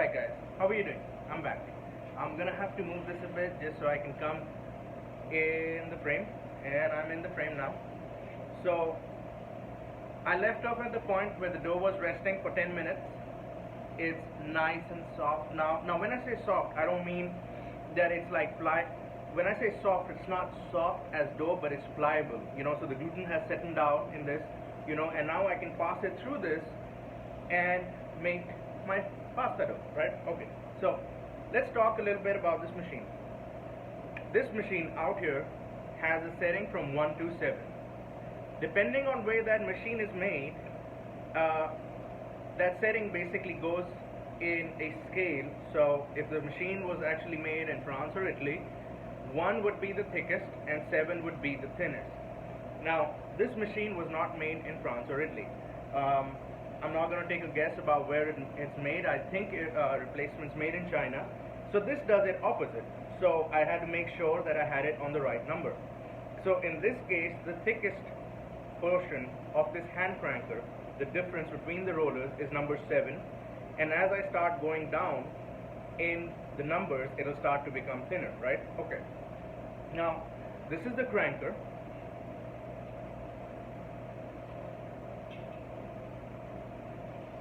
Alright guys, how are you doing? I'm back. I'm gonna have to move this a bit just so I can come in the frame, and I'm in the frame now. So I left off at the point where the dough was resting for 10 minutes. It's nice and soft now. Now when I say soft, I don't mean that it's like when I say soft, it's not soft as dough, but it's pliable, so the gluten has settled down in this, and now I can pass it through this and make my pasta dough, right? Okay, so let's talk a little bit about this machine. This machine out here has a setting from 1 to 7. Depending on where that machine is made, that setting basically goes in a scale. So if the machine was actually made in France or Italy, 1 would be the thickest and 7 would be the thinnest. Now this machine was not made in France or Italy. I'm not going to take a guess about where it's made. I think replacement's made in China. So this does it opposite. So I had to make sure that I had it on the right number. So in this case, the thickest portion of this hand cranker, the difference between the rollers, is number 7. And as I start going down in the numbers, it'll start to become thinner, right? Okay. Now, this is the cranker.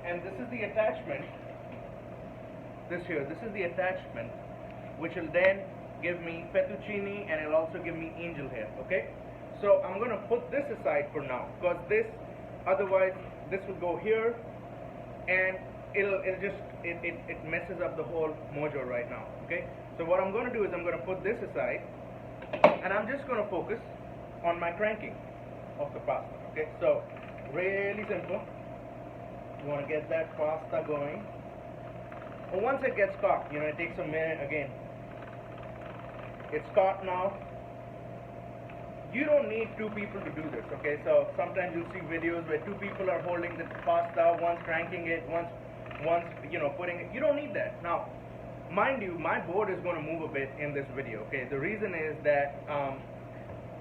And this is the attachment. This is the attachment, which will then give me fettuccine, and it'll also give me angel hair, okay? So I'm going to put this aside for now, because otherwise this will go here, and it messes up the whole mojo right now, okay? So what I'm going to do is I'm going to put this aside, and I'm just going to focus on my cranking of the pasta, okay? So really simple. You want to get that pasta going. And once it gets caught, it takes a minute again. It's caught now. You don't need 2 people to do this, okay? So sometimes you'll see videos where 2 people are holding the pasta, one's cranking it, one's putting it. You don't need that. Now, mind you, my board is going to move a bit in this video, okay? The reason is that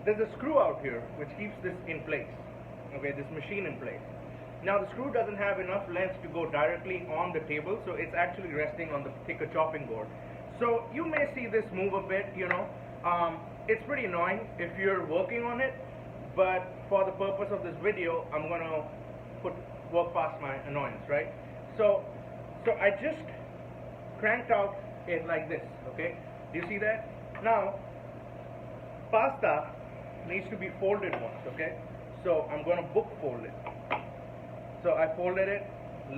there's a screw out here which keeps this in place, okay? This machine in place. Now the screw doesn't have enough length to go directly on the table, so it's actually resting on the thicker chopping board. So you may see this move a bit, it's pretty annoying if you're working on it, but for the purpose of this video, I'm going to work past my annoyance, right? So I just cranked out it like this, okay? Do you see that? Now, pasta needs to be folded once, okay? So I'm going to book fold it. So I folded it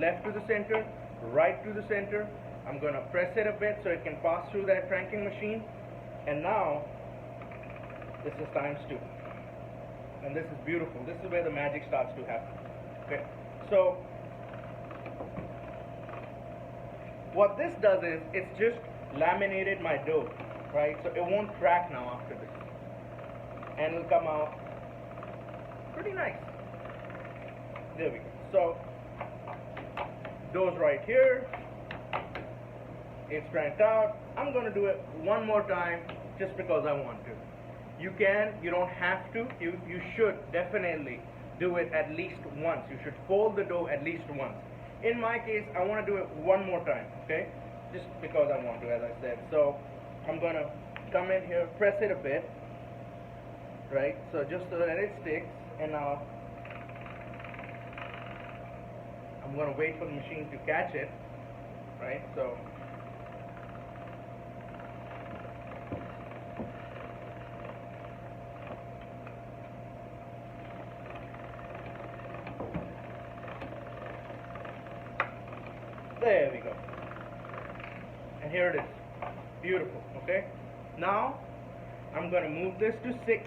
left to the center, right to the center. I'm going to press it a bit so it can pass through that cranking machine. And now, this is times 2. And this is beautiful. This is where the magic starts to happen. Okay. So, what this does is, it's just laminated my dough, right? So it won't crack now after this. And it'll come out pretty nice. There we go. So, dough's right here. It's cranked out. I'm going to do it one more time just because I want to. You don't have to. You should definitely do it at least once. You should fold the dough at least once. In my case, I want to do it one more time, okay? Just because I want to, as I said. So, I'm going to come in here, press it a bit, right? So, just so that it sticks, and now I'm going to wait for the machine to catch it, right? So there we go. And here it is. Beautiful, okay? Now I'm going to move this to 6.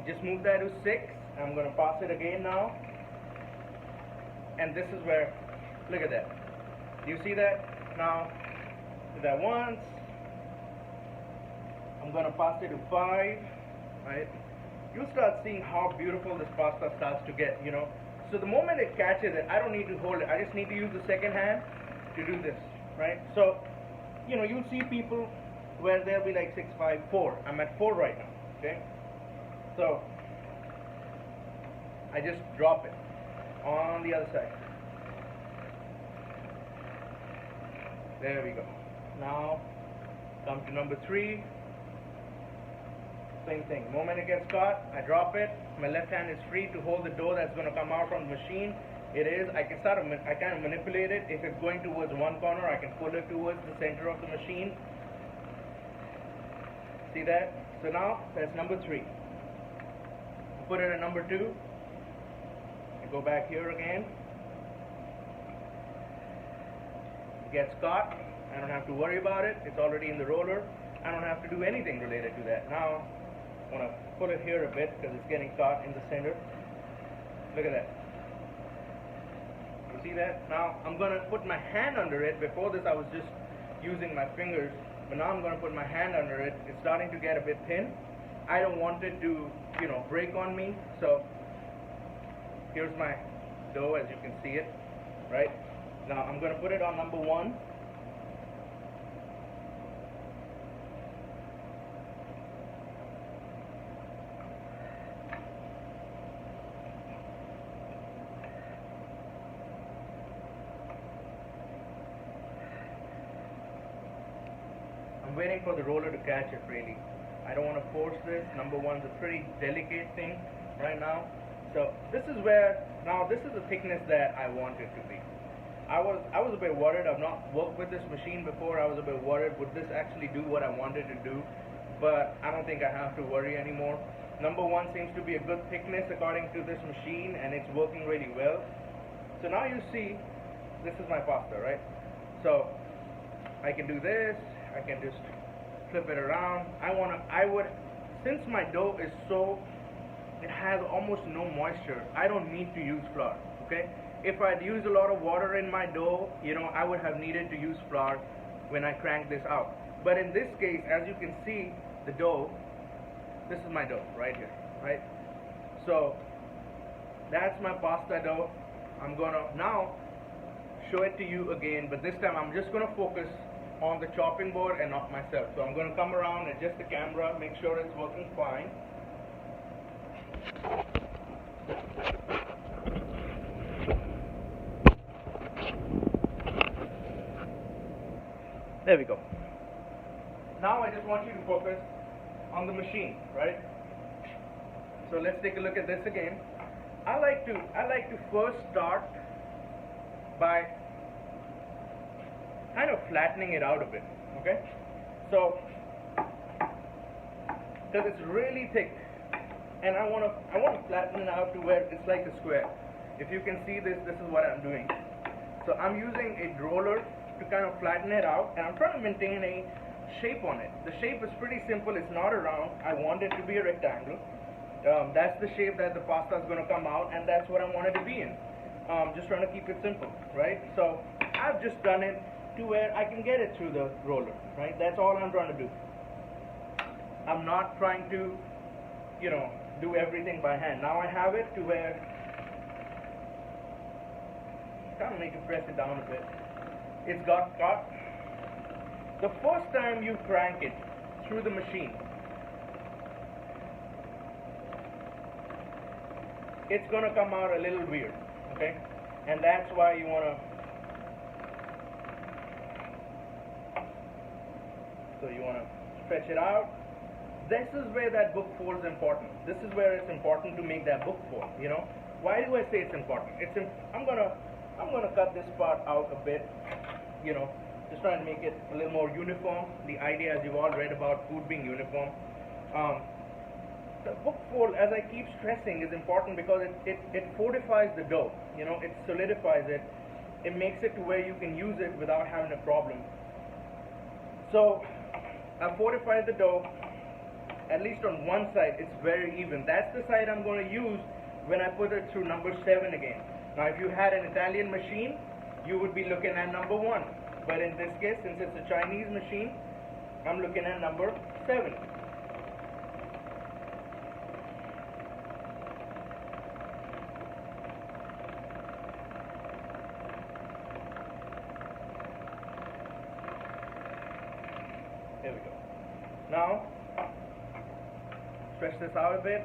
Just move that to 6. I'm going to pass it again now. And this is where, look at that. Do you see that? Now, do that once. I'm going to pass it to 5, right? You'll start seeing how beautiful this pasta starts to get, So the moment it catches it, I don't need to hold it. I just need to use the second hand to do this, right? So, you'll see people where they'll be like 6, 5, 4. I'm at 4 right now, okay? So, I just drop it on the other side. There we go. Now, come to number 3. Same thing. Moment it gets caught, I drop it. My left hand is free to hold the dough that's going to come out from the machine. It is. I can manipulate it. If it's going towards one corner, I can pull it towards the center of the machine. See that? So now that's number 3. Put it at number 2. And go back here again. It gets caught. I don't have to worry about it. It's already in the roller. I don't have to do anything related to that. Now, I want to put it here a bit because it's getting caught in the center. Look at that. You see that? Now, I'm going to put my hand under it. Before this, I was just using my fingers. But now I'm going to put my hand under it. It's starting to get a bit thin. I don't want it to, break on me. So, here's my dough as you can see it. Right? Now, I'm going to put it on number 1. I'm waiting for the roller to catch it really. I don't want to force this. Number 1's a pretty delicate thing right now. So this is where, now this is the thickness that I want it to be. I was a bit worried. I've not worked with this machine before. I was a bit worried, would this actually do what I wanted to do? But I don't think I have to worry anymore. Number 1 seems to be a good thickness according to this machine, and it's working really well. So now you see, this is my pasta, right? So I can do this. I can just flip it around. Since my dough is it has almost no moisture, I don't need to use flour, okay? If I'd used a lot of water in my dough, I would have needed to use flour when I crank this out. But in this case, as you can see, the dough, this is my dough right here, right? So that's my pasta dough. I'm gonna now show it to you again, but this time I'm just gonna focus on the chopping board and not myself. So I'm going to come around, adjust the camera, make sure it's working fine. There we go. Now I just want you to focus on the machine, right? So let's take a look at this again. I like to first start by kind of flattening it out a bit, okay? So, because it's really thick, and I want to flatten it out to where it's like a square. If you can see this is what I'm doing. So I'm using a roller to kind of flatten it out, and I'm trying to maintain a shape on it. The shape is pretty simple. It's not a round. I want it to be a rectangle. That's the shape that the pasta is going to come out, and that's what I want it to be in. Just trying to keep it simple, right? So I've just done it to where I can get it through the roller, right? That's all I'm trying to do. I'm not trying to, do everything by hand. Now I have it to where kind of need to press it down a bit. It's got caught. The first time you crank it through the machine, it's gonna come out a little weird, okay? And that's why you wanna. So you want to stretch it out. This is where that book fold is important. This is where it's important to make that book fold. Why do I say it's important? I'm gonna cut this part out a bit. Just trying to make it a little more uniform. The idea, as you've all read about food being uniform. The book fold, as I keep stressing, is important because it fortifies the dough. It solidifies it. It makes it to where you can use it without having a problem. So I fortified the dough. At least on one side, it's very even. That's the side I'm going to use when I put it through number 7 again. Now, if you had an Italian machine, you would be looking at number 1. But in this case, since it's a Chinese machine, I'm looking at number 7. There we go. Now, stretch this out a bit.